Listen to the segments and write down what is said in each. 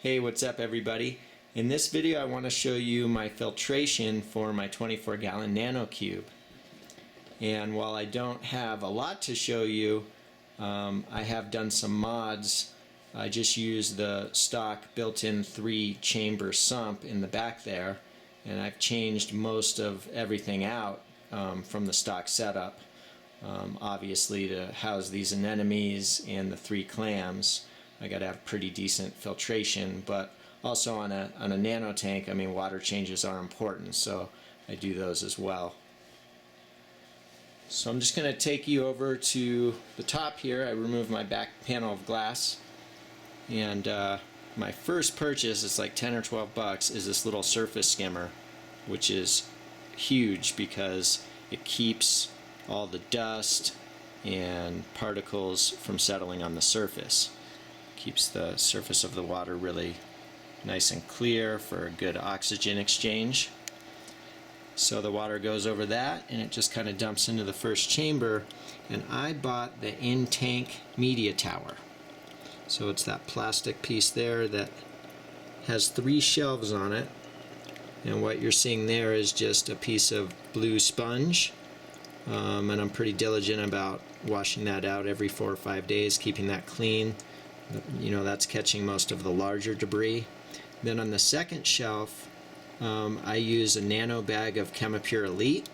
Hey, what's up everybody? In this video I want to show you my filtration for my 24-gallon Nano Cube. And while I don't have a lot to show you, I have done some mods. I just used the stock built-in 3-chamber sump in the back there, and I've changed most of everything out from the stock setup. Obviously, to house these anemones and the 3 clams, I got to have pretty decent filtration, but also on a nano tank, I mean, water changes are important, so I do those as well. So I'm just going to take you over to the top here. I removed my back panel of glass, and my first purchase, it's like 10 or 12 bucks, is this little surface skimmer, which is huge because it keeps all the dust and particles from settling on the surface. Keeps the surface of the water really nice and clear for a good oxygen exchange. So the water goes over that and it just kind of dumps into the first chamber, and I bought the in-tank media tower. So it's that plastic piece there that has 3 shelves on it, and what you're seeing there is just a piece of blue sponge, and I'm pretty diligent about washing that out every 4 or 5 days, keeping that clean. You know, that's catching most of the larger debris. Then on the second shelf, I use a nano bag of ChemiPure Elite,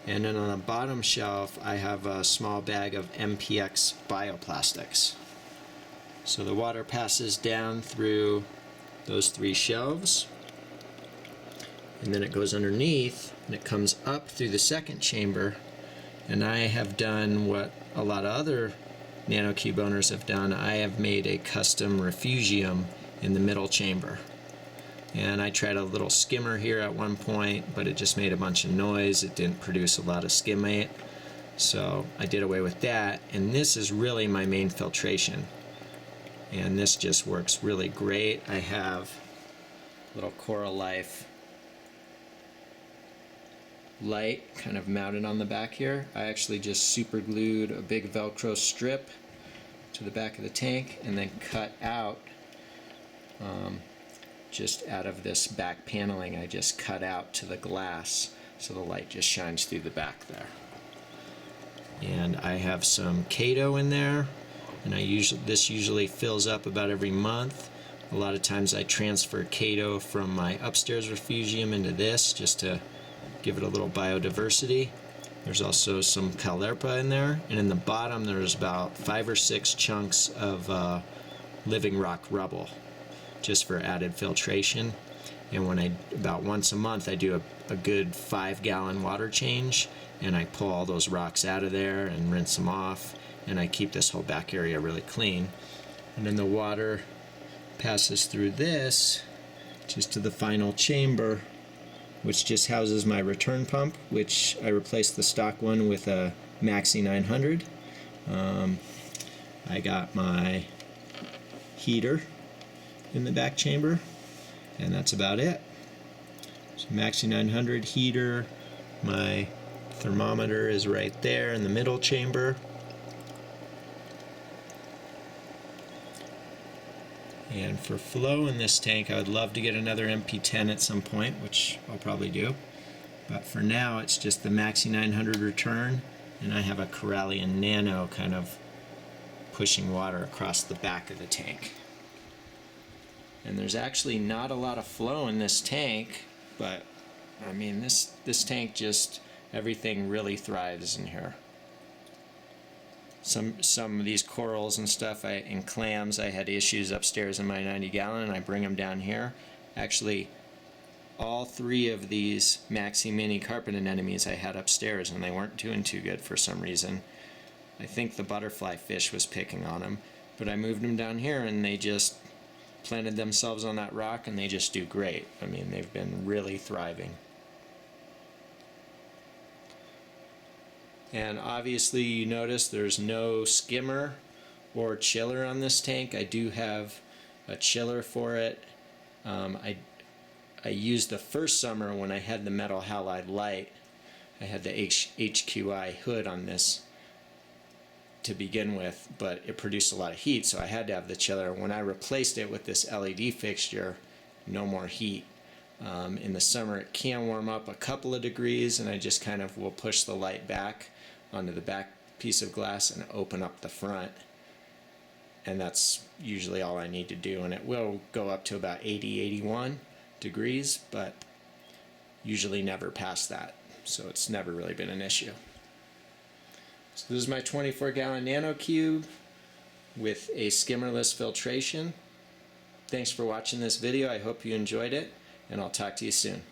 and then on the bottom shelf I have a small bag of MPX bioplastics. So the water passes down through those 3 shelves, and then it goes underneath and it comes up through the second chamber, and I have done what a lot of other Nano Cube owners have done. I have made a custom refugium in the middle chamber. And I tried a little skimmer here at one point, but it just made a bunch of noise. It didn't produce a lot of skimmate, so I did away with that. And this is really my main filtration, and this just works really great. I have little Coral Life light kind of mounted on the back here. I actually just super glued a big Velcro strip to the back of the tank and then cut out just out of this back paneling, I just cut out to the glass so the light just shines through the back there. And I have some Kato in there, and this usually fills up about every month. A lot of times I transfer Kato from my upstairs refugium into this just to give it a little biodiversity. There's also some Caulerpa in there, and in the bottom there's about 5 or 6 chunks of living rock rubble, just for added filtration. And about once a month I do a good 5-gallon water change, and I pull all those rocks out of there and rinse them off, and I keep this whole back area really clean. And then the water passes through this just to the final chamber, which just houses my return pump, which I replaced the stock one with a Maxi 900. I got my heater in the back chamber, and that's about it. So Maxi 900 heater, my thermometer is right there in the middle chamber. And for flow in this tank, I would love to get another MP10 at some point, which I'll probably do. But for now, it's just the Maxi 900 return, and I have a Corallian Nano kind of pushing water across the back of the tank. And there's actually not a lot of flow in this tank, but I mean, this tank just, everything really thrives in here. Some of these corals and stuff and clams, I had issues upstairs in my 90-gallon, and I bring them down here. Actually, all 3 of these Maxi Mini carpet anemones I had upstairs, and they weren't doing too good for some reason. I think the butterfly fish was picking on them, but I moved them down here and they just planted themselves on that rock, and they just do great. I mean, they've been really thriving. And obviously you notice there's no skimmer or chiller on this tank. I do have a chiller for it. I used the first summer when I had the metal halide light. I had the HQI hood on this to begin with, but it produced a lot of heat, so I had to have the chiller. When I replaced it with this LED fixture, no more heat. In the summer it can warm up a couple of degrees, and I just kind of will push the light back onto the back piece of glass and open up the front, and that's usually all I need to do, and it will go up to about 80-81 degrees, but usually never past that, so it's never really been an issue. So this is my 24-gallon Nano Cube with a skimmerless filtration. Thanks for watching this video. I hope you enjoyed it, and I'll talk to you soon.